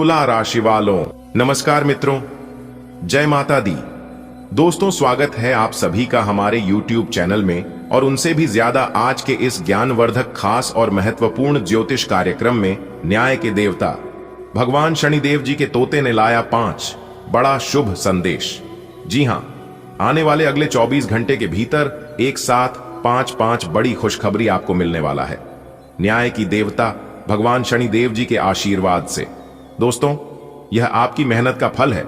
तुला राशि वालों, नमस्कार मित्रों, जय माता दी। दोस्तों, स्वागत है आप सभी का हमारे YouTube चैनल में और उनसे भी ज्यादा आज के इस ज्ञानवर्धक खास और महत्वपूर्ण ज्योतिष कार्यक्रम में न्याय के देवता भगवान शनिदेव जी के तोते ने लाया 5 बड़ा शुभ संदेश। जी हां, आने वाले अगले 24 घंटे के भीतर एक साथ 5 बड़ी खुशखबरी आपको मिलने वाला है न्याय की देवता भगवान शनिदेव जी के आशीर्वाद से। दोस्तों, यह आपकी मेहनत का फल है,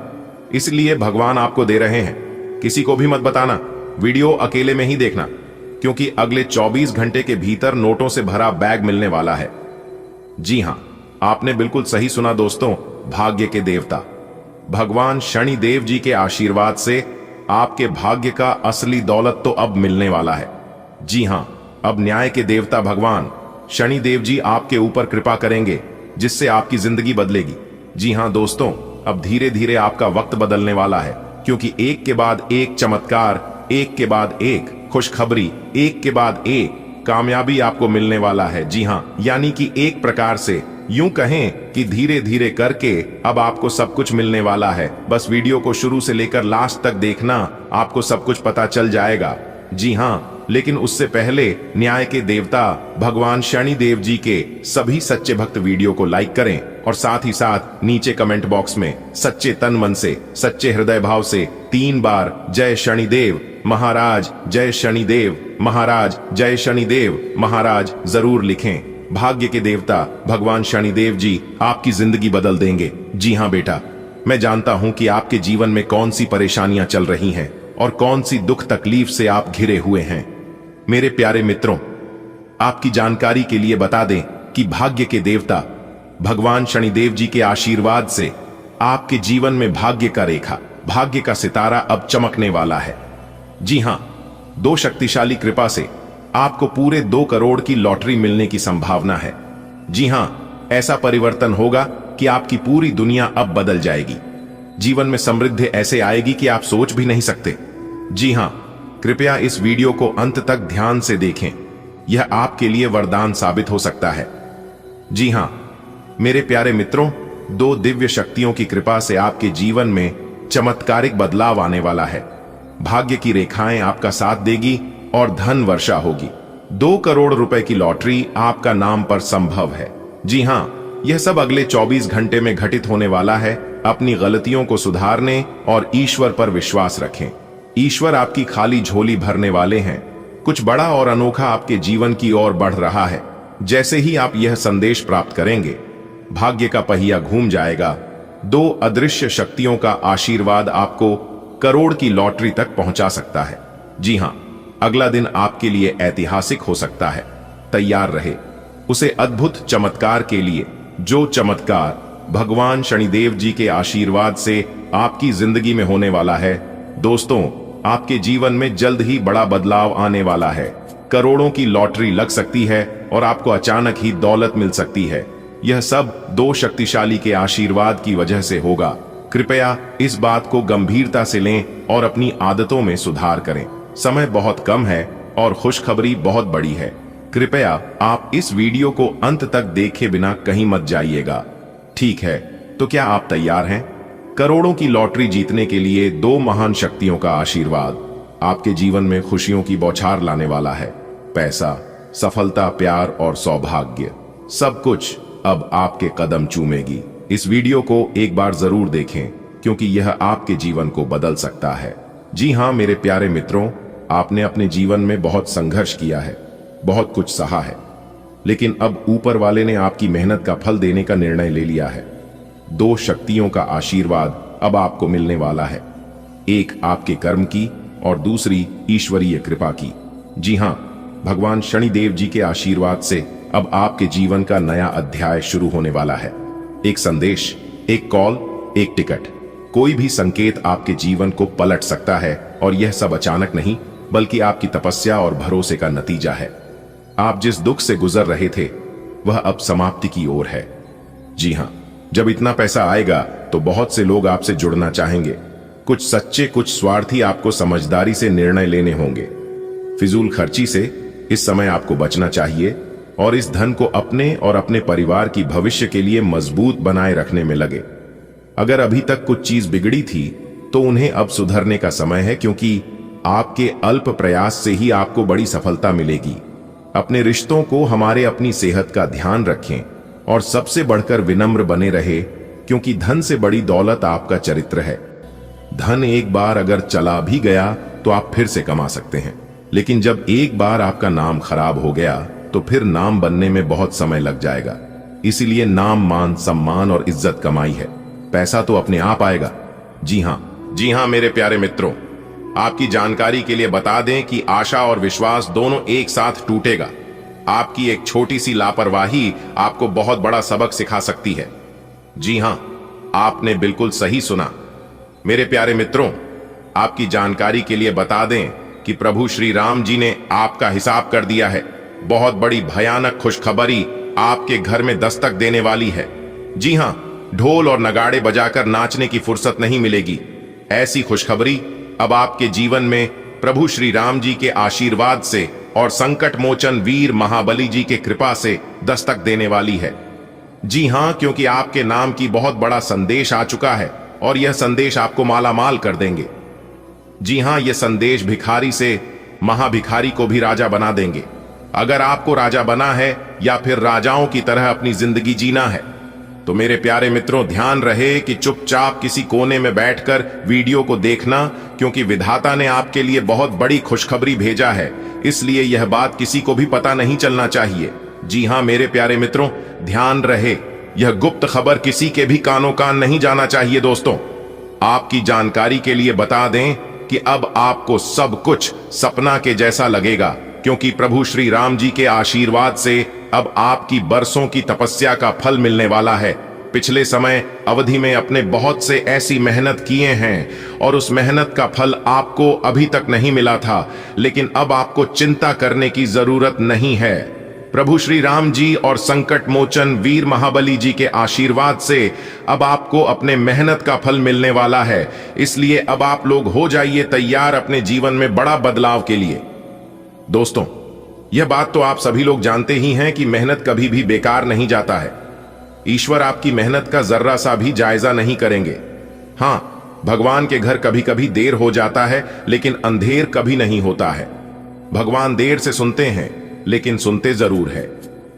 इसलिए भगवान आपको दे रहे हैं। किसी को भी मत बताना, वीडियो अकेले में ही देखना, क्योंकि अगले 24 घंटे के भीतर नोटों से भरा बैग मिलने वाला है। जी हां, आपने बिल्कुल सही सुना दोस्तों, भाग्य के देवता भगवान शनिदेव जी के आशीर्वाद से आपके भाग्य का असली दौलत तो अब मिलने वाला है। जी हां, अब न्याय के देवता भगवान शनिदेव जी आपके ऊपर कृपा करेंगे, जिससे आपकी जिंदगी बदलेगी। जी हां दोस्तों, अब धीरे धीरे आपका वक्त बदलने वाला है, क्योंकि एक के बाद एक चमत्कार, एक के बाद एक खुशखबरी, एक के बाद एक कामयाबी आपको मिलने वाला है। जी हां, यानी कि एक प्रकार से यूं कहें कि धीरे धीरे करके अब आपको सब कुछ मिलने वाला है। बस वीडियो को शुरू से लेकर लास्ट तक देखना, आपको सब कुछ पता चल जाएगा। जी हां, लेकिन उससे पहले न्याय के देवता भगवान शनिदेव जी के सभी सच्चे भक्त वीडियो को लाइक करें और साथ ही साथ नीचे कमेंट बॉक्स में सच्चे तन मन से, सच्चे हृदय भाव से 3 बार जय शनिदेव महाराज, जय शनिदेव महाराज, जय शनिदेव महाराज जरूर लिखें। भाग्य के देवता भगवान शनिदेव जी आपकी जिंदगी बदल देंगे। जी हां बेटा, मैं जानता हूं कि आपके जीवन में कौन सी परेशानियां चल रही हैं और कौन सी दुख तकलीफ से आप घिरे हुए हैं। मेरे प्यारे मित्रों, आपकी जानकारी के लिए बता दें कि भाग्य के देवता भगवान शनिदेव जी के आशीर्वाद से आपके जीवन में भाग्य का रेखा, भाग्य का सितारा अब चमकने वाला है। जी हां, 2 शक्तिशाली कृपा से आपको पूरे 2 करोड़ की लॉटरी मिलने की संभावना है। जी हां, ऐसा परिवर्तन होगा कि आपकी पूरी दुनिया अब बदल जाएगी। जीवन में समृद्धि ऐसे आएगी कि आप सोच भी नहीं सकते। जी हां, कृपया इस वीडियो को अंत तक ध्यान से देखें, यह आपके लिए वरदान साबित हो सकता है। जी हां मेरे प्यारे मित्रों, 2 दिव्य शक्तियों की कृपा से आपके जीवन में चमत्कारिक बदलाव आने वाला है। भाग्य की रेखाएं आपका साथ देगी और धन वर्षा होगी। 2 करोड़ रुपए की लॉटरी आपका नाम पर संभव है। जी हां, यह सब अगले 24 घंटे में घटित होने वाला है। अपनी गलतियों को सुधारने और ईश्वर पर विश्वास रखें। ईश्वर आपकी खाली झोली भरने वाले हैं। कुछ बड़ा और अनोखा आपके जीवन की ओर बढ़ रहा है। जैसे ही आप यह संदेश प्राप्त करेंगे, भाग्य का पहिया घूम जाएगा। 2 अदृश्य शक्तियों का आशीर्वाद आपको करोड़ की लॉटरी तक पहुंचा सकता है। जी हां, अगला दिन आपके लिए ऐतिहासिक हो सकता है। तैयार रहे उसे अद्भुत चमत्कार के लिए, जो चमत्कार भगवान शनिदेव जी के आशीर्वाद से आपकी जिंदगी में होने वाला है। दोस्तों, आपके जीवन में जल्द ही बड़ा बदलाव आने वाला है। करोड़ों की लॉटरी लग सकती है और आपको अचानक ही दौलत मिल सकती है। यह सब 2 शक्तिशाली के आशीर्वाद की वजह से होगा। कृपया इस बात को गंभीरता से लें और अपनी आदतों में सुधार करें। समय बहुत कम है और खुशखबरी बहुत बड़ी है। कृपया आप इस वीडियो को अंत तक देखे बिना कहीं मत जाइएगा। ठीक है, तो क्या आप तैयार हैं? करोड़ों की लॉटरी जीतने के लिए 2 महान शक्तियों का आशीर्वाद आपके जीवन में खुशियों की बौछार लाने वाला है। पैसा, सफलता, प्यार और सौभाग्य, सब कुछ अब आपके कदम चूमेगी। इस वीडियो को एक बार जरूर देखें, क्योंकि यह आपके जीवन को बदल सकता है। जी हां मेरे प्यारे मित्रों, आपने अपने जीवन में बहुत संघर्ष किया है, बहुत कुछ सहा है, लेकिन अब ऊपर वाले ने आपकी मेहनत का फल देने का निर्णय ले लिया है। 2 शक्तियों का आशीर्वाद अब आपको मिलने वाला है, एक आपके कर्म की और दूसरी ईश्वरीय कृपा की। जी हां, भगवान शनिदेव जी के आशीर्वाद से अब आपके जीवन का नया अध्याय शुरू होने वाला है। एक संदेश, एक कॉल, एक टिकट, कोई भी संकेत आपके जीवन को पलट सकता है। और यह सब अचानक नहीं, बल्कि आपकी तपस्या और भरोसे का नतीजा है। आप जिस दुख से गुजर रहे थे, वह अब समाप्ति की ओर है। जी हां, जब इतना पैसा आएगा तो बहुत से लोग आपसे जुड़ना चाहेंगे। कुछ सच्चे, कुछ स्वार्थी आपको समझदारी से निर्णय लेने होंगे। फिजूल खर्ची से इस समय आपको बचना चाहिए। और इस धन को अपने और अपने परिवार की भविष्य के लिए मजबूत बनाए रखने में लगे। अगर अभी तक कुछ चीज बिगड़ी थी तो उन्हें अब सुधरने का समय है, क्योंकि आपके अल्प प्रयास से ही आपको बड़ी सफलता मिलेगी। अपने रिश्तों को हमारे अपनी सेहत का ध्यान रखें और सबसे बढ़कर विनम्र बने रहे, क्योंकि धन से बड़ी दौलत आपका चरित्र है। धन एक बार अगर चला भी गया तो आप फिर से कमा सकते हैं, लेकिन जब एक बार आपका नाम खराब हो गया तो फिर नाम बनने में बहुत समय लग जाएगा। इसीलिए नाम, मान, सम्मान और इज्जत कमाई है, पैसा तो अपने आप आएगा। जी हाँ मेरे प्यारे मित्रों, आपकी जानकारी के लिए बता दें कि आशा और विश्वास दोनों एक साथ टूटेगा। आपकी एक छोटी सी लापरवाही आपको बहुत बड़ा सबक सिखा सकती है। जी हां, आपने बिल्कुल सही सुना। मेरे प्यारे मित्रों, आपकी जानकारी के लिए बता दें कि प्रभु श्री राम जी ने आपका हिसाब कर दिया है। बहुत बड़ी भयानक खुशखबरी आपके घर में दस्तक देने वाली है। जी हां, ढोल और नगाड़े बजाकर नाचने की फुर्सत नहीं मिलेगी। ऐसी खुशखबरी अब आपके जीवन में प्रभु श्री राम जी के आशीर्वाद से और संकट मोचन वीर महाबली जी के कृपा से दस्तक देने वाली है। जी हां, क्योंकि आपके नाम की बहुत बड़ा संदेश आ चुका है और यह संदेश आपको मालामाल कर देंगे। जी हां, यह संदेश भिखारी से महाभिखारी को भी राजा बना देंगे। अगर आपको राजा बना है या फिर राजाओं की तरह अपनी जिंदगी जीना है तो मेरे प्यारे मित्रों, ध्यान रहे कि चुपचाप किसी कोने में बैठकर वीडियो को देखना, क्योंकि विधाता ने आपके लिए बहुत बड़ी खुशखबरी भेजा है। इसलिए यह बात किसी को भी पता नहीं चलना चाहिए। जी हां मेरे प्यारे मित्रों, ध्यान रहे, यह गुप्त खबर किसी के भी कानों कान नहीं जाना चाहिए। दोस्तों, आपकी जानकारी के लिए बता दें कि अब आपको सब कुछ सपना के जैसा लगेगा, क्योंकि प्रभु श्री राम जी के आशीर्वाद से अब आपकी बरसों की तपस्या का फल मिलने वाला है। पिछले समय अवधि में अपने बहुत से ऐसी मेहनत किए हैं और उस मेहनत का फल आपको अभी तक नहीं मिला था, लेकिन अब आपको चिंता करने की जरूरत नहीं है। प्रभु श्री राम जी और संकट मोचन वीर महाबली जी के आशीर्वाद से अब आपको अपने मेहनत का फल मिलने वाला है। इसलिए अब आप लोग हो जाइए तैयार अपने जीवन में बड़ा बदलाव के लिए। दोस्तों, यह बात तो आप सभी लोग जानते ही हैं कि मेहनत कभी भी बेकार नहीं जाता है। ईश्वर आपकी मेहनत का जर्रा सा भी जायजा नहीं करेंगे। हां, भगवान के घर कभी कभी देर हो जाता है, लेकिन अंधेर कभी नहीं होता है। भगवान देर से सुनते हैं, लेकिन सुनते जरूर है।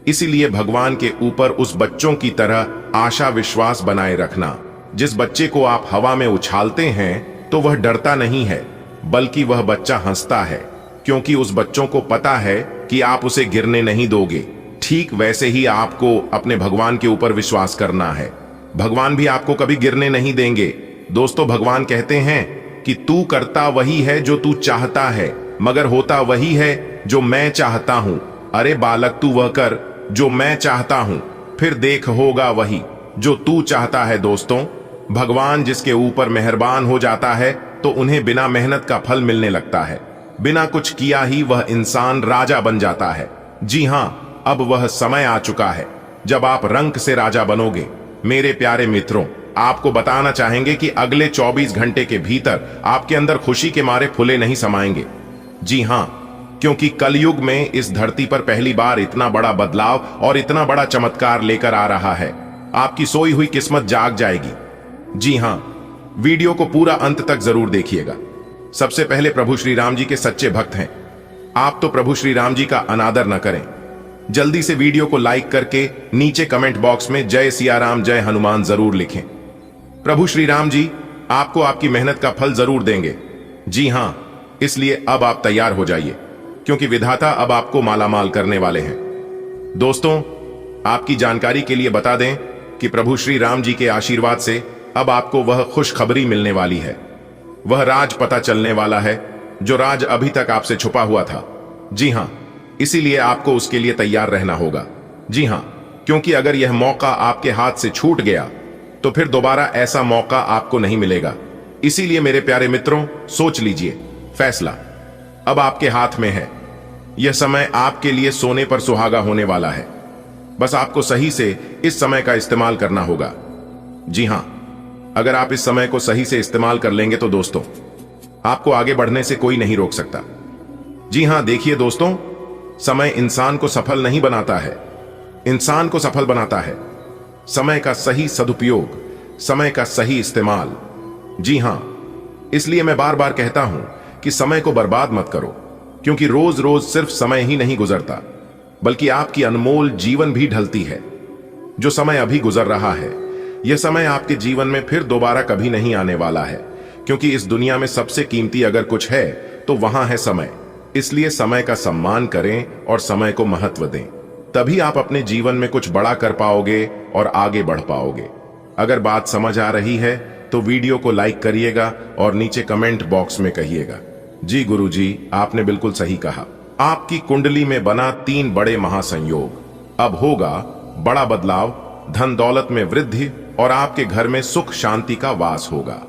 इसीलिए भगवान के ऊपर उस बच्चों की तरह आशा विश्वास बनाए रखना। जिस बच्चे को आप हवा में उछालते हैं तो वह डरता नहीं है, बल्कि वह बच्चा हंसता है, क्योंकि उस बच्चों को पता है कि आप उसे गिरने नहीं दोगे। ठीक वैसे ही आपको अपने भगवान के ऊपर विश्वास करना है। भगवान भी आपको कभी गिरने नहीं देंगे। दोस्तों, भगवान कहते हैं कि तू करता वही है जो तू चाहता है, मगर होता वही है जो मैं चाहता हूं। अरे बालक, तू वह कर जो मैं चाहता हूं, फिर देख होगा वही जो तू चाहता है। दोस्तों, भगवान जिसके ऊपर मेहरबान हो जाता है तो उन्हें बिना मेहनत का फल मिलने लगता है। बिना कुछ किया ही वह इंसान राजा बन जाता है। जी हां, अब वह समय आ चुका है जब आप रंक से राजा बनोगे। मेरे प्यारे मित्रों, आपको बताना चाहेंगे कि अगले 24 घंटे के भीतर आपके अंदर खुशी के मारे फुले नहीं समाएंगे। जी हां, क्योंकि कलयुग में इस धरती पर पहली बार इतना बड़ा बदलाव और इतना बड़ा चमत्कार लेकर आ रहा है। आपकी सोई हुई किस्मत जाग जाएगी। जी हां, वीडियो को पूरा अंत तक जरूर देखिएगा। सबसे पहले प्रभु श्री राम जी के सच्चे भक्त हैं आप, तो प्रभु श्री राम जी का अनादर न करें। जल्दी से वीडियो को लाइक करके नीचे कमेंट बॉक्स में जय सिया राम, जय हनुमान जरूर लिखें। प्रभु श्री राम जी आपको आपकी मेहनत का फल जरूर देंगे। जी हां, इसलिए अब आप तैयार हो जाइए, क्योंकि विधाता अब आपको मालामाल करने वाले हैं। दोस्तों, आपकी जानकारी के लिए बता दें कि प्रभु श्री राम जी के आशीर्वाद से अब आपको वह खुशखबरी मिलने वाली है। वह राज पता चलने वाला है जो राज अभी तक आपसे छुपा हुआ था। जी हां, इसीलिए आपको उसके लिए तैयार रहना होगा। जी हां, क्योंकि अगर यह मौका आपके हाथ से छूट गया तो फिर दोबारा ऐसा मौका आपको नहीं मिलेगा। इसीलिए मेरे प्यारे मित्रों, सोच लीजिए, फैसला अब आपके हाथ में है। यह समय आपके लिए सोने पर सुहागा होने वाला है। बस आपको सही से इस समय का इस्तेमाल करना होगा। जी हां, अगर आप इस समय को सही से इस्तेमाल कर लेंगे तो दोस्तों, आपको आगे बढ़ने से कोई नहीं रोक सकता। जी हां, देखिए दोस्तों, समय इंसान को सफल नहीं बनाता है, इंसान को सफल बनाता है समय का सही सदुपयोग, समय का सही इस्तेमाल। जी हां, इसलिए मैं बार बार कहता हूं कि समय को बर्बाद मत करो, क्योंकि रोज रोज सिर्फ समय ही नहीं गुजरता, बल्कि आपकी अनमोल जीवन भी ढलती है। जो समय अभी गुजर रहा है, यह समय आपके जीवन में फिर दोबारा कभी नहीं आने वाला है, क्योंकि इस दुनिया में सबसे कीमती अगर कुछ है तो वहां है समय। इसलिए समय का सम्मान करें और समय को महत्व दें, तभी आप अपने जीवन में कुछ बड़ा कर पाओगे और आगे बढ़ पाओगे। अगर बात समझ आ रही है तो वीडियो को लाइक करिएगा और नीचे कमेंट बॉक्स में कहिएगा, जी गुरुजी, आपने बिल्कुल सही कहा। आपकी कुंडली में बना 3 बड़े महासंयोग, अब होगा बड़ा बदलाव, धन दौलत में वृद्धि और आपके घर में सुख शांति का वास होगा।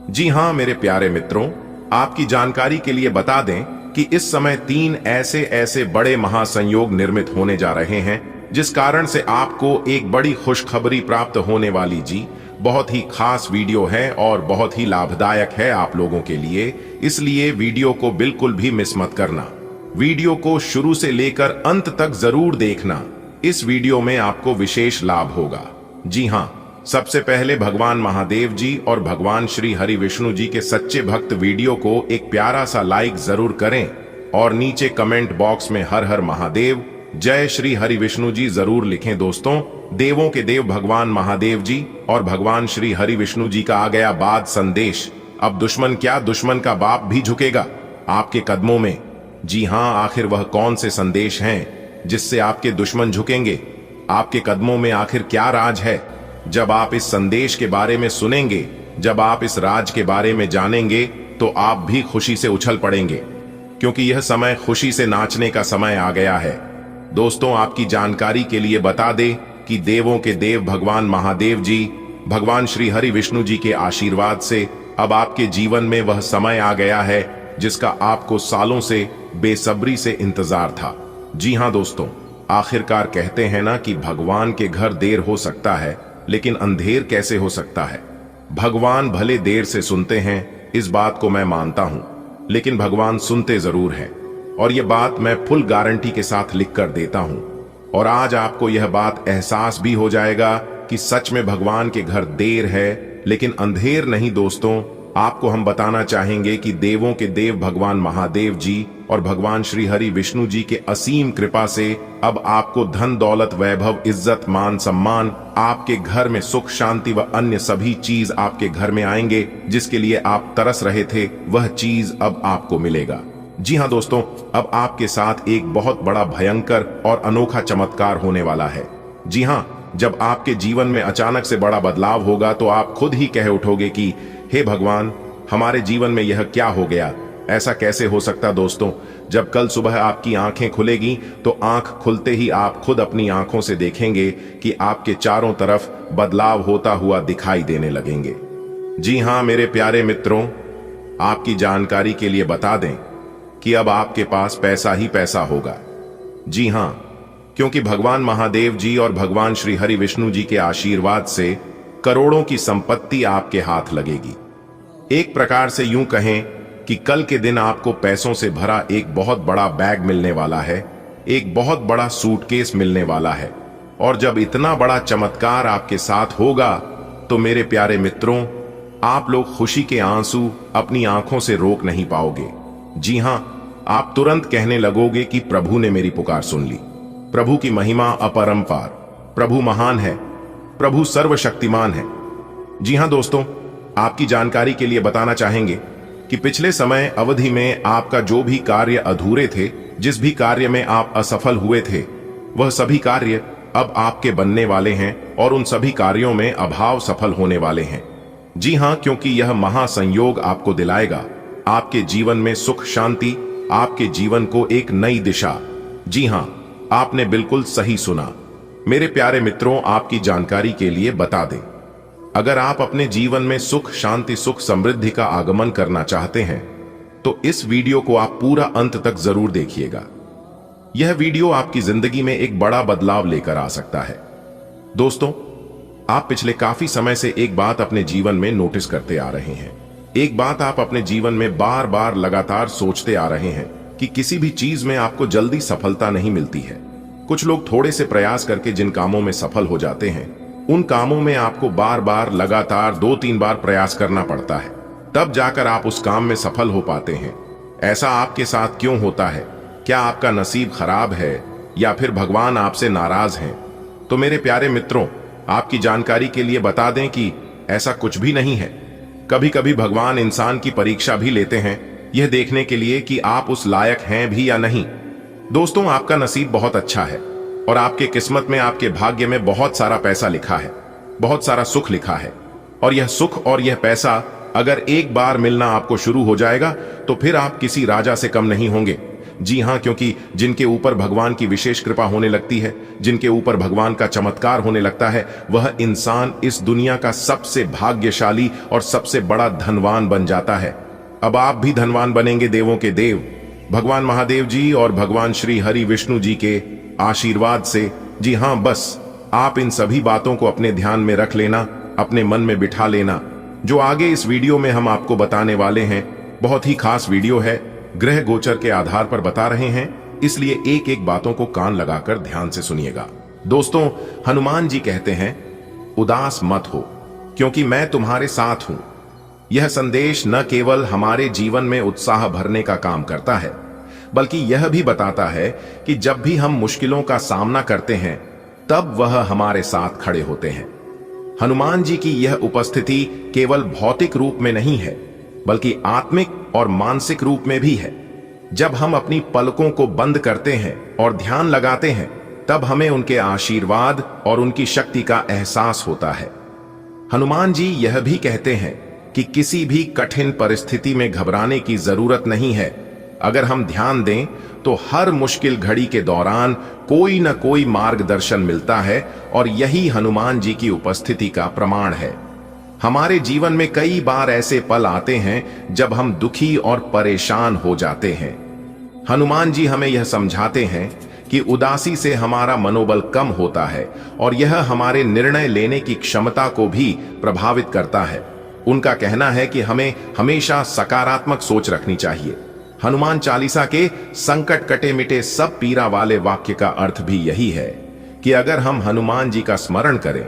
जी हां मेरे प्यारे मित्रों, आपकी जानकारी के लिए बता दें कि इस समय 3 ऐसे बड़े महासंयोग निर्मित होने जा रहे हैं, जिस कारण से आपको एक बड़ी खुशखबरी प्राप्त होने वाली। जी, बहुत ही खास वीडियो है और बहुत ही लाभदायक है आप लोगों के लिए, इसलिए वीडियो को बिल्कुल भी मिस मत करना। वीडियो को शुरू से लेकर अंत तक जरूर देखना, इस वीडियो में आपको विशेष लाभ होगा। जी हां, सबसे पहले भगवान महादेव जी और भगवान श्री हरि विष्णु जी के सच्चे भक्त वीडियो को एक प्यारा सा लाइक जरूर करें और नीचे कमेंट बॉक्स में हर हर महादेव, जय श्री हरि विष्णु जी जरूर लिखें। दोस्तों, देवों के देव भगवान महादेव जी और भगवान श्री हरि विष्णु जी का आ गया बाद संदेश। अब दुश्मन क्या, दुश्मन का बाप भी झुकेगा आपके कदमों में। जी हां, आखिर वह कौन से संदेश हैं जिससे आपके दुश्मन झुकेंगे? आपके कदमों में आखिर क्या राज है? जब आप इस संदेश के बारे में सुनेंगे, जब आप इस राज के बारे में जानेंगे, तो आप भी खुशी से उछल पड़ेंगे, क्योंकि यह समय खुशी से नाचने का समय आ गया है। दोस्तों, आपकी जानकारी के लिए बता दें कि देवों के देव भगवान महादेव जी, भगवान श्री हरि विष्णु जी के आशीर्वाद से अब आपके जीवन में वह समय आ गया है जिसका आपको सालों से बेसब्री से इंतजार था। जी हां दोस्तों, आखिरकार कहते हैं ना कि भगवान के घर देर हो सकता है, लेकिन अंधेर कैसे हो सकता है। भगवान भले देर से सुनते हैं, इस बात को मैं मानता हूं, लेकिन भगवान सुनते जरूर हैं, और यह बात मैं फुल गारंटी के साथ लिख कर देता हूं। और आज आपको यह बात एहसास भी हो जाएगा कि सच में भगवान के घर देर है, लेकिन अंधेर नहीं। दोस्तों, आपको हम बताना चाहेंगे कि देवों के देव भगवान महादेव जी और भगवान श्री हरि विष्णु जी के असीम कृपा से अब आपको धन दौलत वैभव इज्जत मान सम्मान, आपके घर में सुख शांति व अन्य सभी चीज आपके घर में आएंगे, जिसके लिए आप तरस रहे थे वह चीज अब आपको मिलेगा। जी हां दोस्तों, अब आपके साथ एक बहुत बड़ा भयंकर और अनोखा चमत्कार होने वाला है। जी हां, जब आपके जीवन में अचानक से बड़ा बदलाव होगा तो आप खुद ही कह उठोगे कि हे भगवान, हमारे जीवन में यह क्या हो गया, ऐसा कैसे हो सकता। दोस्तों, जब कल सुबह आपकी आंखें खुलेगी तो आंख खुलते ही आप खुद अपनी आंखों से देखेंगे कि आपके चारों तरफ बदलाव होता हुआ दिखाई देने लगेंगे। जी हां मेरे प्यारे मित्रों, आपकी जानकारी के लिए बता दें कि अब आपके पास पैसा ही पैसा होगा। जी हां, क्योंकि भगवान महादेव जी और भगवान श्री हरि विष्णु जी के आशीर्वाद से करोड़ों की संपत्ति आपके हाथ लगेगी। एक प्रकार से यूं कहें कि कल के दिन आपको पैसों से भरा एक बहुत बड़ा बैग मिलने वाला है, एक बहुत बड़ा सूटकेस मिलने वाला है। और जब इतना बड़ा चमत्कार आपके साथ होगा तो मेरे प्यारे मित्रों, आप लोग खुशी के आंसू अपनी आंखों से रोक नहीं पाओगे। जी हां, आप तुरंत कहने लगोगे कि प्रभु ने मेरी पुकार सुन ली। प्रभु की महिमा अपरंपार, प्रभु महान है, प्रभु सर्वशक्तिमान है। जी हां दोस्तों, आपकी जानकारी के लिए बताना चाहेंगे कि पिछले समय अवधि में आपका जो भी कार्य अधूरे थे, जिस भी कार्य में आप असफल हुए थे, वह सभी कार्य अब आपके बनने वाले हैं और उन सभी कार्यों में अभाव सफल होने वाले हैं। जी हां, क्योंकि यह महासंयोग आपको दिलाएगा आपके जीवन में सुख शांति, आपके जीवन को एक नई दिशा। जी हां, आपने बिल्कुल सही सुना। मेरे प्यारे मित्रों, आपकी जानकारी के लिए बता दें, अगर आप अपने जीवन में सुख शांति सुख समृद्धि का आगमन करना चाहते हैं तो इस वीडियो को आप पूरा अंत तक जरूर देखिएगा। यह वीडियो आपकी जिंदगी में एक बड़ा बदलाव लेकर आ सकता है। दोस्तों, आप पिछले काफी समय से एक बात अपने जीवन में नोटिस करते आ रहे हैं, एक बात आप अपने जीवन में बार बार लगातार सोचते आ रहे हैं कि किसी भी चीज में आपको जल्दी सफलता नहीं मिलती है। कुछ लोग थोड़े से प्रयास करके जिन कामों में सफल हो जाते हैं, उन कामों में आपको बार बार लगातार 2-3 बार प्रयास करना पड़ता है, तब जाकर आप उस काम में सफल हो पाते हैं। ऐसा आपके साथ क्यों होता है? क्या आपका नसीब खराब है या फिर भगवान आपसे नाराज हैं? तो मेरे प्यारे मित्रों, आपकी जानकारी के लिए बता दें कि ऐसा कुछ भी नहीं है। कभी कभी भगवान इंसान की परीक्षा भी लेते हैं, यह देखने के लिए कि आप उस लायक हैं भी या नहीं। दोस्तों, आपका नसीब बहुत अच्छा है और आपके किस्मत में, आपके भाग्य में बहुत सारा पैसा लिखा है, बहुत सारा सुख लिखा है। और यह सुख और यह पैसा अगर एक बार मिलना आपको शुरू हो जाएगा तो फिर आप किसी राजा से कम नहीं होंगे। जी हां, क्योंकि जिनके ऊपर भगवान की विशेष कृपा होने लगती है, जिनके ऊपर भगवान का चमत्कार होने लगता है, वह इंसान इस दुनिया का सबसे भाग्यशाली और सबसे बड़ा धनवान बन जाता है। अब आप भी धनवान बनेंगे, देवों के देव भगवान महादेव जी और भगवान श्री हरि विष्णु जी के आशीर्वाद से। जी हां, बस आप इन सभी बातों को अपने ध्यान में रख लेना, अपने मन में बिठा लेना। जो आगे इस वीडियो में हम आपको बताने वाले हैं, बहुत ही खास वीडियो है, ग्रह गोचर के आधार पर बता रहे हैं, इसलिए एक एक बातों को कान लगाकर ध्यान से सुनिएगा। दोस्तों, हनुमान जी कहते हैं, उदास मत हो क्योंकि मैं तुम्हारे साथ हूं। यह संदेश न केवल हमारे जीवन में उत्साह भरने का काम करता है, बल्कि यह भी बताता है कि जब भी हम मुश्किलों का सामना करते हैं, तब वह हमारे साथ खड़े होते हैं। हनुमान जी की यह उपस्थिति केवल भौतिक रूप में नहीं है, बल्कि आत्मिक और मानसिक रूप में भी है। जब हम अपनी पलकों को बंद करते हैं और ध्यान लगाते हैं, तब हमें उनके आशीर्वाद और उनकी शक्ति का एहसास होता है। हनुमान जी यह भी कहते हैं कि किसी भी कठिन परिस्थिति में घबराने की जरूरत नहीं है। अगर हम ध्यान दें तो हर मुश्किल घड़ी के दौरान कोई न कोई मार्गदर्शन मिलता है, और यही हनुमान जी की उपस्थिति का प्रमाण है। हमारे जीवन में कई बार ऐसे पल आते हैं जब हम दुखी और परेशान हो जाते हैं। हनुमान जी हमें यह समझाते हैं कि उदासी से हमारा मनोबल कम होता है और यह हमारे निर्णय लेने की क्षमता को भी प्रभावित करता है। उनका कहना है कि हमें हमेशा सकारात्मक सोच रखनी चाहिए। हनुमान चालीसा के संकट कटे मिटे सब पीरा वाले वाक्य का अर्थ भी यही है कि अगर हम हनुमान जी का स्मरण करें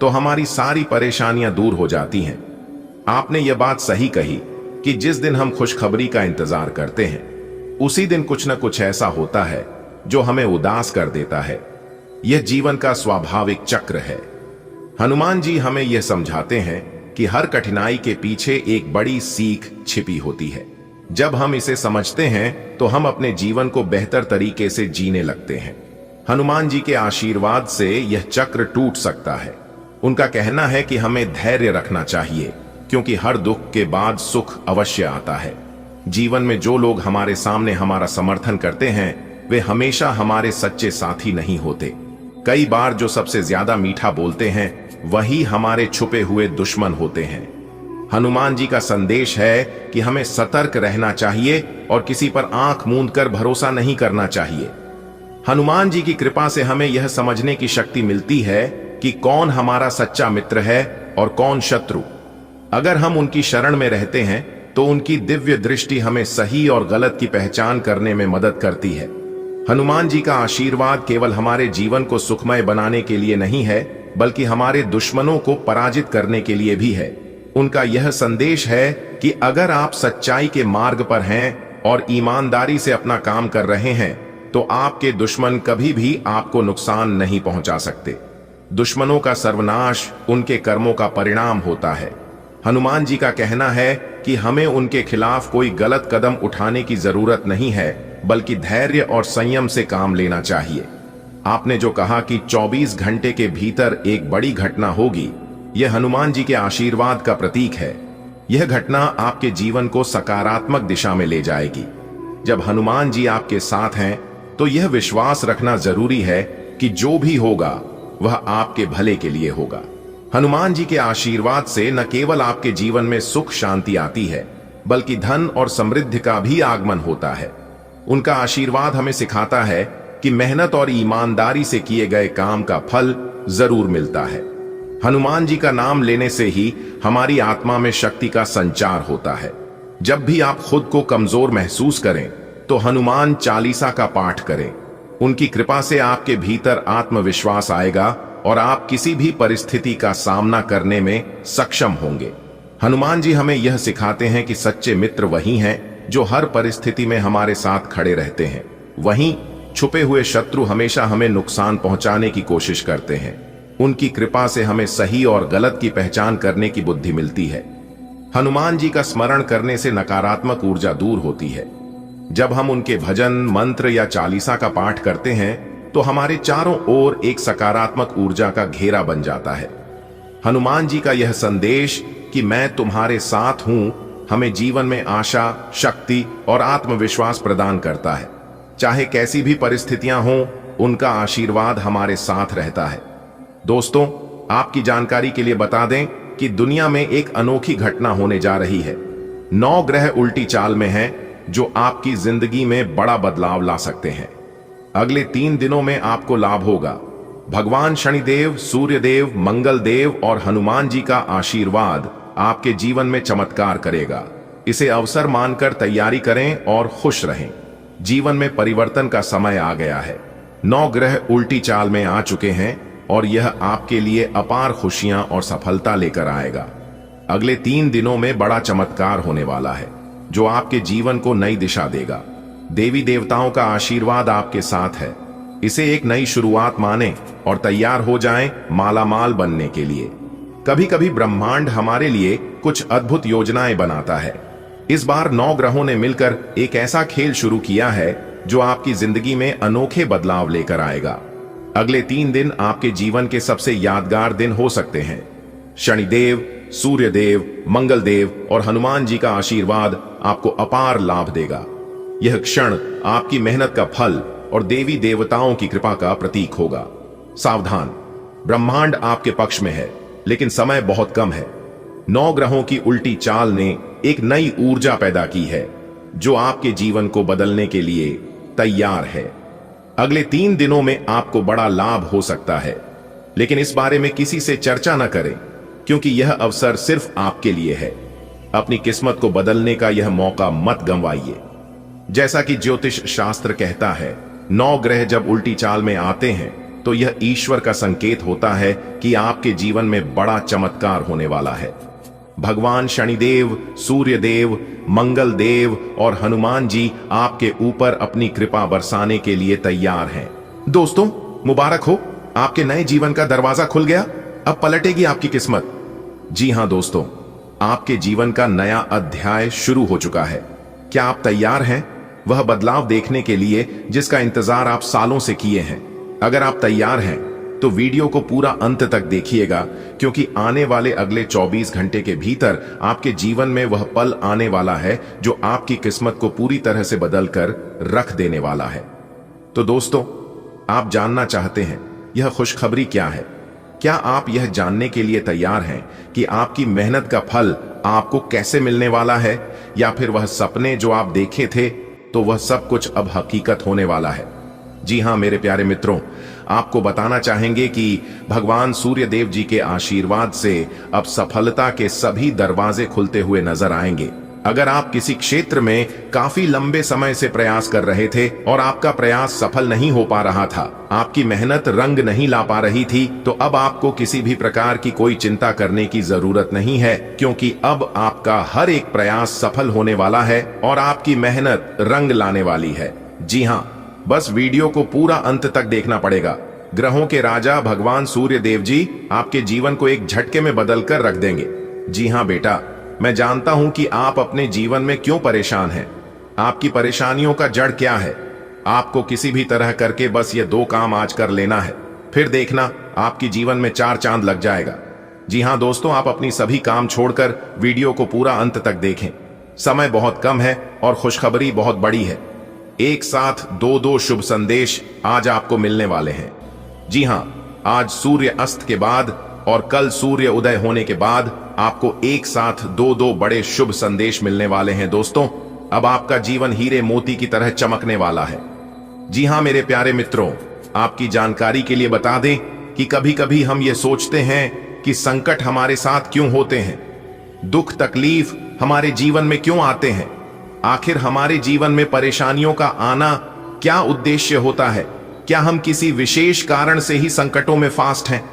तो हमारी सारी परेशानियां दूर हो जाती हैं। आपने यह बात सही कही कि जिस दिन हम खुशखबरी का इंतजार करते हैं, उसी दिन कुछ न कुछ ऐसा होता है जो हमें उदास कर देता है। यह जीवन का स्वाभाविक चक्र है। हनुमान जी हमें यह समझाते हैं कि हर कठिनाई के पीछे एक बड़ी सीख छिपी होती है। जब हम इसे समझते हैं तो हम अपने जीवन को बेहतर तरीके से जीने लगते हैं। हनुमान जी के आशीर्वाद से यह चक्र टूट सकता है। उनका कहना है कि हमें धैर्य रखना चाहिए, क्योंकि हर दुख के बाद सुख अवश्य आता है। जीवन में जो लोग हमारे सामने हमारा समर्थन करते हैं, वे हमेशा हमारे सच्चे साथी नहीं होते। कई बार जो सबसे ज्यादा मीठा बोलते हैं, वही हमारे छुपे हुए दुश्मन होते हैं। हनुमान जी का संदेश है कि हमें सतर्क रहना चाहिए और किसी पर आंख मूंद कर भरोसा नहीं करना चाहिए। हनुमान जी की कृपा से हमें यह समझने की शक्ति मिलती है कि कौन हमारा सच्चा मित्र है और कौन शत्रु। अगर हम उनकी शरण में रहते हैं तो उनकी दिव्य दृष्टि हमें सही और गलत की पहचान करने में मदद करती है। हनुमान जी का आशीर्वाद केवल हमारे जीवन को सुखमय बनाने के लिए नहीं है, बल्कि हमारे दुश्मनों को पराजित करने के लिए भी है। उनका यह संदेश है कि अगर आप सच्चाई के मार्ग पर हैं और ईमानदारी से अपना काम कर रहे हैं, तो आपके दुश्मन कभी भी आपको नुकसान नहीं पहुंचा सकते। दुश्मनों का सर्वनाश उनके कर्मों का परिणाम होता है। हनुमान जी का कहना है कि हमें उनके खिलाफ कोई गलत कदम उठाने की जरूरत नहीं है, बल्कि धैर्य और संयम से काम लेना चाहिए। आपने जो कहा कि 24 घंटे के भीतर एक बड़ी घटना होगी, यह हनुमान जी के आशीर्वाद का प्रतीक है। यह घटना आपके जीवन को सकारात्मक दिशा में ले जाएगी। जब हनुमान जी आपके साथ हैं, तो यह विश्वास रखना जरूरी है कि जो भी होगा वह आपके भले के लिए होगा। हनुमान जी के आशीर्वाद से न केवल आपके जीवन में सुख शांति आती है, बल्कि धन और समृद्धि का भी आगमन होता है। उनका आशीर्वाद हमें सिखाता है कि मेहनत और ईमानदारी से किए गए काम का फल जरूर मिलता है। हनुमान जी का नाम लेने से ही हमारी आत्मा में शक्ति का संचार होता है। जब भी आप खुद को कमजोर महसूस करें, तो हनुमान चालीसा का पाठ करें। उनकी कृपा से आपके भीतर आत्मविश्वास आएगा और आप किसी भी परिस्थिति का सामना करने में सक्षम होंगे। हनुमान जी हमें यह सिखाते हैं कि सच्चे मित्र वही हैं जो हर परिस्थिति में हमारे साथ खड़े रहते हैं। वहीं छुपे हुए शत्रु हमेशा हमें नुकसान पहुंचाने की कोशिश करते हैं। उनकी कृपा से हमें सही और गलत की पहचान करने की बुद्धि मिलती है। हनुमान जी का स्मरण करने से नकारात्मक ऊर्जा दूर होती है। जब हम उनके भजन, मंत्र या चालीसा का पाठ करते हैं तो हमारे चारों ओर एक सकारात्मक ऊर्जा का घेरा बन जाता है। हनुमान जी का यह संदेश कि मैं तुम्हारे साथ हूं हमें जीवन में आशा, शक्ति और आत्मविश्वास प्रदान करता है। चाहे कैसी भी परिस्थितियां हों, उनका आशीर्वाद हमारे साथ रहता है। दोस्तों, आपकी जानकारी के लिए बता दें कि दुनिया में एक अनोखी घटना होने जा रही है। 9 ग्रह उल्टी चाल में हैं जो आपकी जिंदगी में बड़ा बदलाव ला सकते हैं। अगले 3 दिनों में आपको लाभ होगा। भगवान शनिदेव, सूर्यदेव, मंगल देव और हनुमान जी का आशीर्वाद आपके जीवन में चमत्कार करेगा। इसे अवसर मानकर तैयारी करें और खुश रहें। जीवन में परिवर्तन का समय आ गया है। 9 ग्रह उल्टी चाल में आ चुके हैं और यह आपके लिए अपार खुशियां और सफलता लेकर आएगा। अगले 3 दिनों में बड़ा चमत्कार होने वाला है जो आपके जीवन को नई दिशा देगा। देवी देवताओं का आशीर्वाद आपके साथ है। इसे एक नई शुरुआत माने और तैयार हो जाएं मालामाल बनने के लिए। कभी कभी ब्रह्मांड हमारे लिए कुछ अद्भुत योजनाएं बनाता है। इस बार 9 ग्रहों ने मिलकर एक ऐसा खेल शुरू किया है जो आपकी जिंदगी में अनोखे बदलाव लेकर आएगा। अगले 3 दिन आपके जीवन के सबसे यादगार दिन हो सकते हैं। शनिदेव, सूर्यदेव, मंगल देव और हनुमान जी का आशीर्वाद आपको अपार लाभ देगा। यह क्षण आपकी मेहनत का फल और देवी देवताओं की कृपा का प्रतीक होगा। सावधान, ब्रह्मांड आपके पक्ष में है, लेकिन समय बहुत कम है। 9 ग्रहों की उल्टी चाल ने एक नई ऊर्जा पैदा की है जो आपके जीवन को बदलने के लिए तैयार है। अगले 3 दिनों में आपको बड़ा लाभ हो सकता है, लेकिन इस बारे में किसी से चर्चा न करें क्योंकि यह अवसर सिर्फ आपके लिए है। अपनी किस्मत को बदलने का यह मौका मत गंवाइए। जैसा कि ज्योतिष शास्त्र कहता है, 9 ग्रह जब उल्टी चाल में आते हैं तो यह ईश्वर का संकेत होता है कि आपके जीवन में बड़ा चमत्कार होने वाला है। भगवान शनिदेव, सूर्यदेव, मंगल देव और हनुमान जी आपके ऊपर अपनी कृपा बरसाने के लिए तैयार हैं। दोस्तों, मुबारक हो, आपके नए जीवन का दरवाजा खुल गया। अब पलटेगी आपकी किस्मत। जी हां दोस्तों, आपके जीवन का नया अध्याय शुरू हो चुका है। क्या आप तैयार हैं वह बदलाव देखने के लिए जिसका इंतजार आप सालों से किए हैं? अगर आप तैयार हैं तो वीडियो को पूरा अंत तक देखिएगा, क्योंकि आने वाले अगले 24 घंटे के भीतर आपके जीवन में वह पल आने वाला है जो आपकी किस्मत को पूरी तरह से बदलकर रख देने वाला है। तो दोस्तों, आप जानना चाहते हैं यह खुशखबरी क्या है? क्या आप यह जानने के लिए तैयार हैं कि आपकी मेहनत का फल आपको कैसे मिलने वाला है, या फिर वह सपने जो आप देखे थे तो वह सब कुछ अब हकीकत होने वाला है? जी हां मेरे प्यारे मित्रों, आपको बताना चाहेंगे कि भगवान सूर्यदेव जी के आशीर्वाद से अब सफलता के सभी दरवाजे खुलते हुए नजर आएंगे। अगर आप किसी क्षेत्र में काफी लंबे समय से प्रयास कर रहे थे और आपका प्रयास सफल नहीं हो पा रहा था, आपकी मेहनत रंग नहीं ला पा रही थी, तो अब आपको किसी भी प्रकार की कोई चिंता करने की जरूरत नहीं है, क्योंकि अब आपका हर एक प्रयास सफल होने वाला है और आपकी मेहनत रंग लाने वाली है। जी हाँ, बस वीडियो को पूरा अंत तक देखना पड़ेगा। ग्रहों के राजा भगवान सूर्य देव जी आपके जीवन को एक झटके में बदल कर रख देंगे। जी हाँ बेटा, मैं जानता हूं कि आप अपने जीवन में क्यों परेशान हैं। आपकी परेशानियों का जड़ क्या है? आपको किसी भी तरह करके बस ये 2 काम आज कर लेना है, फिर देखना आपकी जीवन में 4 चांद लग जाएगा। जी हाँ दोस्तों, आप अपनी सभी काम छोड़कर वीडियो को पूरा अंत तक देखें। समय बहुत कम है और खुशखबरी बहुत बड़ी है। एक साथ 2 शुभ संदेश आज आपको मिलने वाले हैं। जी हां, आज सूर्य अस्त के बाद और कल सूर्य उदय होने के बाद आपको एक साथ 2 बड़े शुभ संदेश मिलने वाले हैं। दोस्तों, अब आपका जीवन हीरे मोती की तरह चमकने वाला है। जी हां मेरे प्यारे मित्रों, आपकी जानकारी के लिए बता दें कि कभी कभी हम ये सोचते हैं कि संकट हमारे साथ क्यों होते हैं, दुख तकलीफ हमारे जीवन में क्यों आते हैं, आखिर हमारे जीवन में परेशानियों का आना क्या उद्देश्य होता है? क्या हम किसी विशेष कारण से ही संकटों में फास्ट हैं?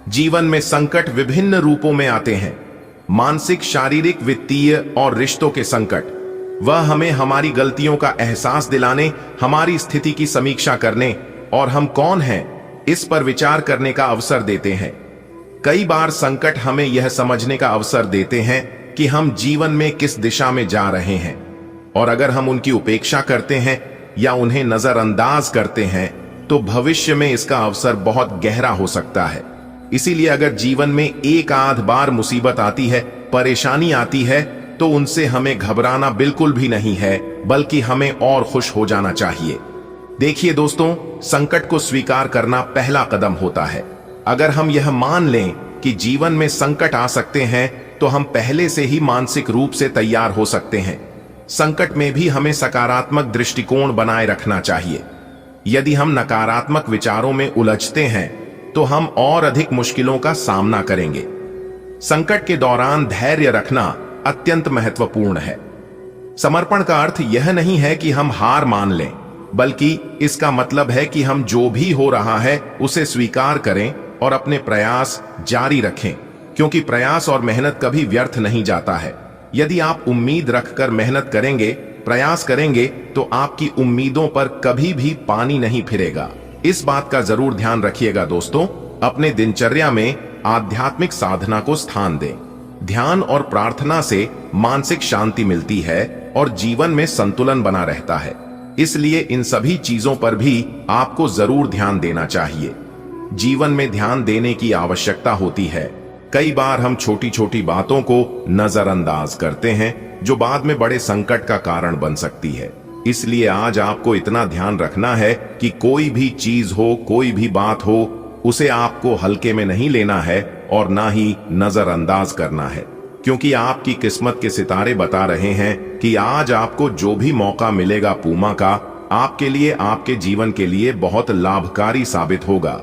जीवन में संकट विभिन्न रूपों में आते हैं। मानसिक, शारीरिक, वित्तीय और रिश्तों के संकट। वह हमें हमारी गलतियों का एहसास दिलाने, हमारी स्थिति की समीक्षा करने और हम कौन हैं इस पर विचार करने का अवसर देते हैं। कई बार संकट हमें यह समझने का अवसर देते हैं कि हम जीवन में किस दिशा में जा रहे हैं, और अगर हम उनकी उपेक्षा करते हैं या उन्हें नजरअंदाज करते हैं तो भविष्य में इसका अवसर बहुत गहरा हो सकता है। इसीलिए अगर जीवन में एक आध बार मुसीबत आती है, परेशानी आती है, तो उनसे हमें घबराना बिल्कुल भी नहीं है, बल्कि हमें और खुश हो जाना चाहिए। देखिए दोस्तों, संकट को स्वीकार करना पहला कदम होता है। अगर हम यह मान लें कि जीवन में संकट आ सकते हैं तो हम पहले से ही मानसिक रूप से तैयार हो सकते हैं। संकट में भी हमें सकारात्मक दृष्टिकोण बनाए रखना चाहिए। यदि हम नकारात्मक विचारों में उलझते हैं तो हम और अधिक मुश्किलों का सामना करेंगे। संकट के दौरान धैर्य रखना अत्यंत महत्वपूर्ण है। समर्पण का अर्थ यह नहीं है कि हम हार मान लें, बल्कि इसका मतलब है कि हम जो भी हो रहा है उसे स्वीकार करें और अपने प्रयास जारी रखें, क्योंकि प्रयास और मेहनत कभी व्यर्थ नहीं जाता है। यदि आप उम्मीद रखकर मेहनत करेंगे, प्रयास करेंगे, तो आपकी उम्मीदों पर कभी भी पानी नहीं फिरेगा। इस बात का जरूर ध्यान रखिएगा दोस्तों। अपने दिनचर्या में आध्यात्मिक साधना को स्थान दें। ध्यान और प्रार्थना से मानसिक शांति मिलती है और जीवन में संतुलन बना रहता है। इसलिए इन सभी चीजों पर भी आपको जरूर ध्यान देना चाहिए। जीवन में ध्यान देने की आवश्यकता होती है। कई बार हम छोटी छोटी बातों को नजरअंदाज करते हैं जो बाद में बड़े संकट का कारण बन सकती है। इसलिए आज आपको इतना ध्यान रखना है कि कोई भी चीज हो, कोई भी बात हो, उसे आपको हल्के में नहीं लेना है और ना ही नजरअंदाज करना है, क्योंकि आपकी किस्मत के सितारे बता रहे हैं कि आज आपको जो भी मौका मिलेगा पूमा का, आपके लिए, आपके जीवन के लिए बहुत लाभकारी साबित होगा।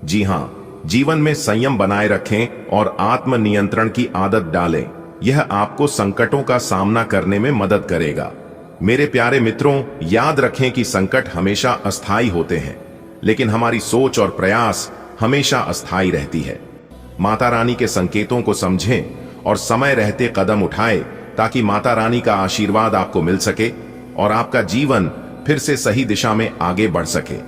जी हां, जीवन में संयम बनाए रखें और आत्मनियंत्रण की आदत डालें। यह आपको संकटों का सामना करने में मदद करेगा। मेरे प्यारे मित्रों, याद रखें कि संकट हमेशा अस्थायी होते हैं, लेकिन हमारी सोच और प्रयास हमेशा अस्थायी रहती है। माता रानी के संकेतों को समझें और समय रहते कदम उठाएं, ताकि माता रानी का आशीर्वाद आपको मिल सके और आपका जीवन फिर से सही दिशा में आगे बढ़ सके।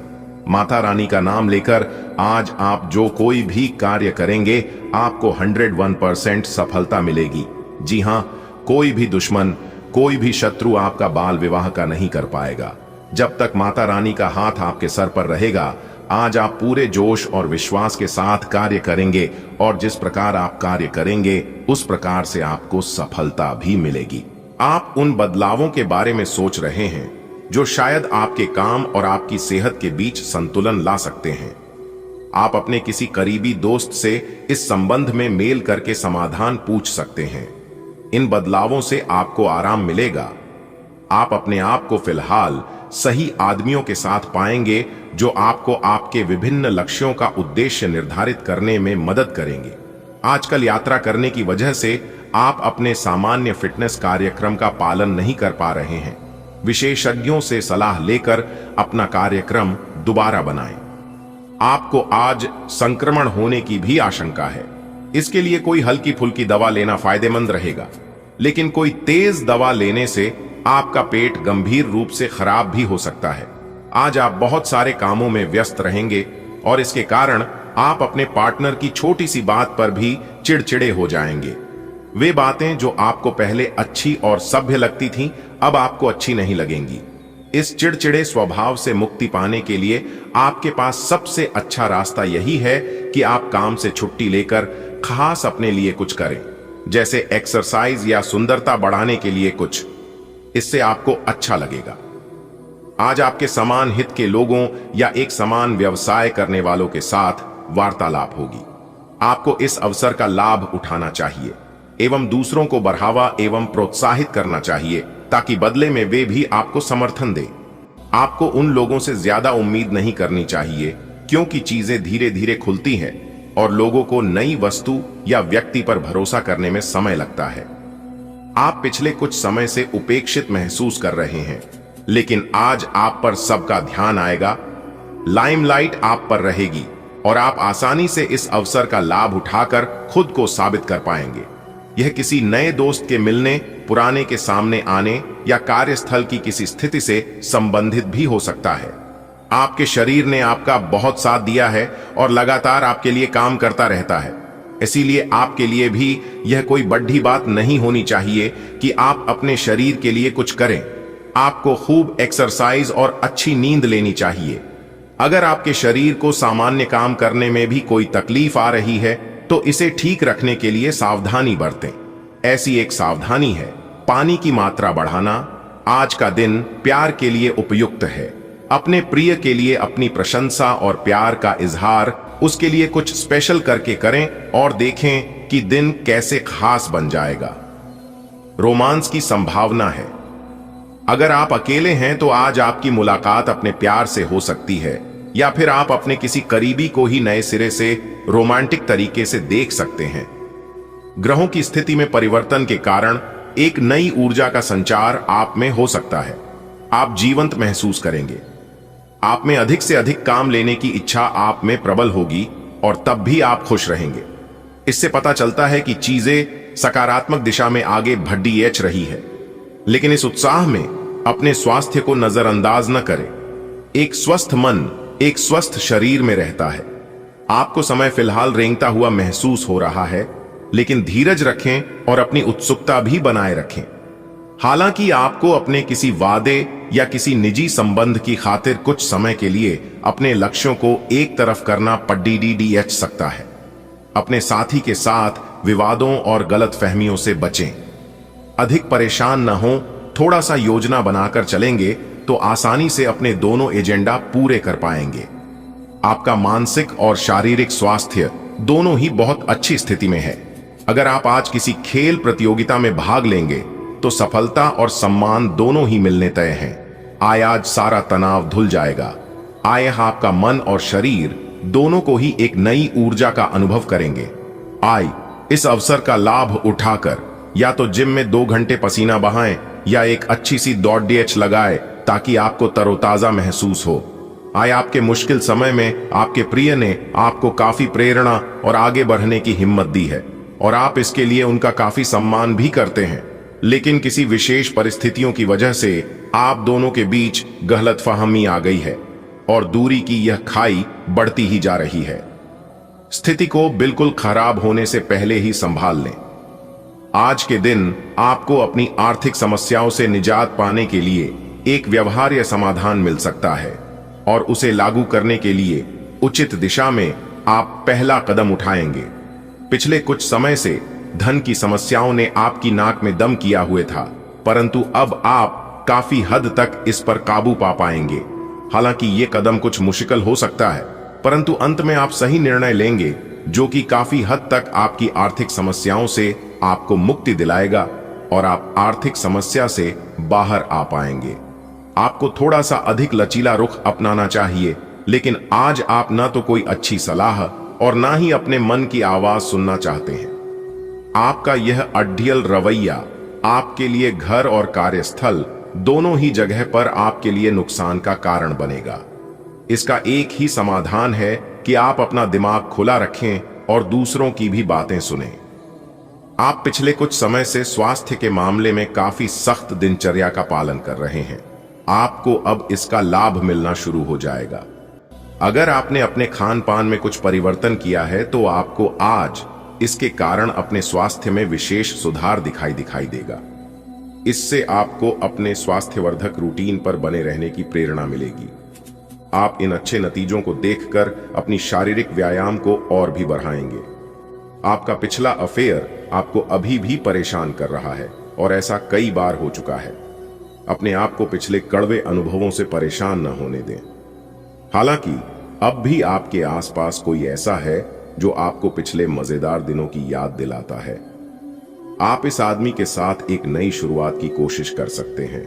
माता रानी का नाम लेकर आज आप जो कोई भी कार्य करेंगे, आपको 101% सफलता मिलेगी। जी हां, कोई भी दुश्मन, कोई भी शत्रु आपका बाल विवाह का नहीं कर पाएगा। जब तक माता रानी का हाथ आपके सर पर रहेगा, आज आप पूरे जोश और विश्वास के साथ कार्य करेंगे और जिस प्रकार आप कार्य करेंगे उस प्रकार से आपको सफलता भी मिलेगी। आप उन बदलावों के बारे में सोच रहे हैं जो शायद आपके काम और आपकी सेहत के बीच संतुलन ला सकते हैं। आप अपने किसी करीबी दोस्त से इस संबंध में मेल करके समाधान पूछ सकते हैं। इन बदलावों से आपको आराम मिलेगा। आप अपने आप को फिलहाल सही आदमियों के साथ पाएंगे जो आपको आपके विभिन्न लक्ष्यों का उद्देश्य निर्धारित करने में मदद करेंगे। आजकल यात्रा करने की वजह से आप अपने सामान्य फिटनेस कार्यक्रम का पालन नहीं कर पा रहे हैं। विशेषज्ञों से सलाह लेकर अपना कार्यक्रम दोबारा बनाएं। आपको आज संक्रमण होने की भी आशंका है। इसके लिए कोई हल्की फुल्की दवा लेना फायदेमंद रहेगा, लेकिन कोई तेज दवा लेने से आपका पेट गंभीर रूप से खराब भी हो सकता है। आज आप बहुत सारे कामों में व्यस्त रहेंगे और इसके कारण आप अपने पार्टनर की छोटी सी बात पर भी चिड़चिड़े हो जाएंगे। वे बातें जो आपको पहले अच्छी और सभ्य लगती थीं, अब आपको अच्छी नहीं लगेंगी। इस चिड़चिड़े स्वभाव से मुक्ति पाने के लिए आपके पास सबसे अच्छा रास्ता यही है कि आप काम से छुट्टी लेकर खास अपने लिए कुछ करें, जैसे एक्सरसाइज या सुंदरता बढ़ाने के लिए कुछ। इससे आपको अच्छा लगेगा। आज आपके समान हित के लोगों या एक समान व्यवसाय करने वालों के साथ वार्तालाप होगी। आपको इस अवसर का लाभ उठाना चाहिए एवं दूसरों को बढ़ावा एवं प्रोत्साहित करना चाहिए, ताकि बदले में वे भी आपको समर्थन दें। आपको उन लोगों से ज्यादा उम्मीद नहीं करनी चाहिए, क्योंकि चीजें धीरे धीरे खुलती हैं और लोगों को नई वस्तु या व्यक्ति पर भरोसा करने में समय लगता है। आप पिछले कुछ समय से उपेक्षित महसूस कर रहे हैं, लेकिन आज आप पर सबका ध्यान आएगा। लाइमलाइट आप पर रहेगी और आप आसानी से इस अवसर का लाभ उठाकर खुद को साबित कर पाएंगे। यह किसी नए दोस्त के मिलने, पुराने के सामने आने या कार्यस्थल की किसी स्थिति से संबंधित भी हो सकता है। आपके शरीर ने आपका बहुत साथ दिया है और लगातार आपके लिए काम करता रहता है। इसीलिए आपके लिए भी यह कोई बड़ी बात नहीं होनी चाहिए कि आप अपने शरीर के लिए कुछ करें। आपको खूब एक्सरसाइज और अच्छी नींद लेनी चाहिए। अगर आपके शरीर को सामान्य काम करने में भी कोई तकलीफ आ रही है तो इसे ठीक रखने के लिए सावधानी बरतें। ऐसी एक सावधानी है पानी की मात्रा बढ़ाना। आज का दिन प्यार के लिए उपयुक्त है। अपने प्रिय के लिए अपनी प्रशंसा और प्यार का इजहार उसके लिए कुछ स्पेशल करके करें और देखें कि दिन कैसे खास बन जाएगा। रोमांस की संभावना है। अगर आप अकेले हैं तो आज आपकी मुलाकात अपने प्यार से हो सकती है, या फिर आप अपने किसी करीबी को ही नए सिरे से रोमांटिक तरीके से देख सकते हैं। ग्रहों की स्थिति में परिवर्तन के कारण एक नई ऊर्जा का संचार आप में हो सकता है। आप जीवंत महसूस करेंगे। आप में अधिक से अधिक काम लेने की इच्छा आप में प्रबल होगी और तब भी आप खुश रहेंगे। इससे पता चलता है कि चीजें सकारात्मक दिशा में आगे बढ़ रही है, लेकिन इस उत्साह में अपने स्वास्थ्य को नजरअंदाज न करें। एक स्वस्थ मन एक स्वस्थ शरीर में रहता है। आपको समय फिलहाल रेंगता हुआ महसूस हो रहा है, लेकिन धीरज रखें और अपनी उत्सुकता भी बनाए रखें। हालांकि आपको अपने किसी वादे या किसी निजी संबंध की खातिर कुछ समय के लिए अपने लक्ष्यों को एक तरफ करना पड़ सकता है। अपने साथी के साथ विवादों और गलतफहमियों से बचें। अधिक परेशान न हो, थोड़ा सा योजना बनाकर चलेंगे तो आसानी से अपने दोनों एजेंडा पूरे कर पाएंगे। आपका मानसिक और शारीरिक स्वास्थ्य दोनों ही बहुत अच्छी स्थिति में है। अगर आप आज किसी खेल प्रतियोगिता में भाग लेंगे तो सफलता और सम्मान दोनों ही मिलने तय हैं। आज सारा तनाव धुल जाएगा। आपका मन और शरीर दोनों को ही एक नई ऊर्जा का अनुभव करेंगे। इस अवसर का लाभ उठाकर या तो जिम में 2 घंटे पसीना बहाएं या एक अच्छी सी दौड़ लगाए ताकि आपको तरोताजा महसूस हो। आपके मुश्किल समय में आपके प्रिय ने आपको काफी प्रेरणा और आगे बढ़ने की हिम्मत दी है और आप इसके लिए उनका काफी सम्मान भी करते हैं। लेकिन किसी विशेष परिस्थितियों की वजह से आप दोनों के बीच गलतफहमी आ गई है और दूरी की यह खाई बढ़ती ही जा रही है। स्थिति को बिल्कुल खराब होने से पहले ही संभाल लें। आज के दिन आपको अपनी आर्थिक समस्याओं से निजात पाने के लिए एक व्यवहार्य समाधान मिल सकता है और उसे लागू करने के लिए उचित दिशा में आप पहला कदम उठाएंगे। पिछले कुछ समय से धन की समस्याओं ने आपकी नाक में दम किया हुए था, परंतु अब आप काफी हद तक इस पर काबू पा पाएंगे। हालांकि ये कदम कुछ मुश्किल हो सकता है, परंतु अंत में आप सही निर्णय लेंगे जो कि काफी हद तक आपकी आर्थिक समस्याओं से आपको मुक्ति दिलाएगा और आप आर्थिक समस्या से बाहर आ पाएंगे। आपको थोड़ा सा अधिक लचीला रुख अपनाना चाहिए, लेकिन आज आप ना तो कोई अच्छी सलाह और ना ही अपने मन की आवाज सुनना चाहते हैं। आपका यह अड्डियल रवैया आपके लिए घर और कार्यस्थल दोनों ही जगह पर आपके लिए नुकसान का कारण बनेगा। इसका एक ही समाधान है कि आप अपना दिमाग खुला रखें और दूसरों की भी बातें सुनें। आप पिछले कुछ समय से स्वास्थ्य के मामले में काफी सख्त दिनचर्या का पालन कर रहे हैं। आपको अब इसका लाभ मिलना शुरू हो जाएगा। अगर आपने अपने खान पान में कुछ परिवर्तन किया है तो आपको आज इसके कारण अपने स्वास्थ्य में विशेष सुधार दिखाई देगा। इससे आपको अपने स्वास्थ्यवर्धक रूटीन पर बने रहने की प्रेरणा मिलेगी। आप इन अच्छे नतीजों को देखकर अपनी शारीरिक व्यायाम को और भी बढ़ाएंगे। आपका पिछला अफेयर आपको अभी भी परेशान कर रहा है और ऐसा कई बार हो चुका है। अपने आप को पिछले कड़वे अनुभवों से परेशान न होने दें। हालांकि अब भी आपके आसपास कोई ऐसा है जो आपको पिछले मजेदार दिनों की याद दिलाता है। आप इस आदमी के साथ एक नई शुरुआत की कोशिश कर सकते हैं।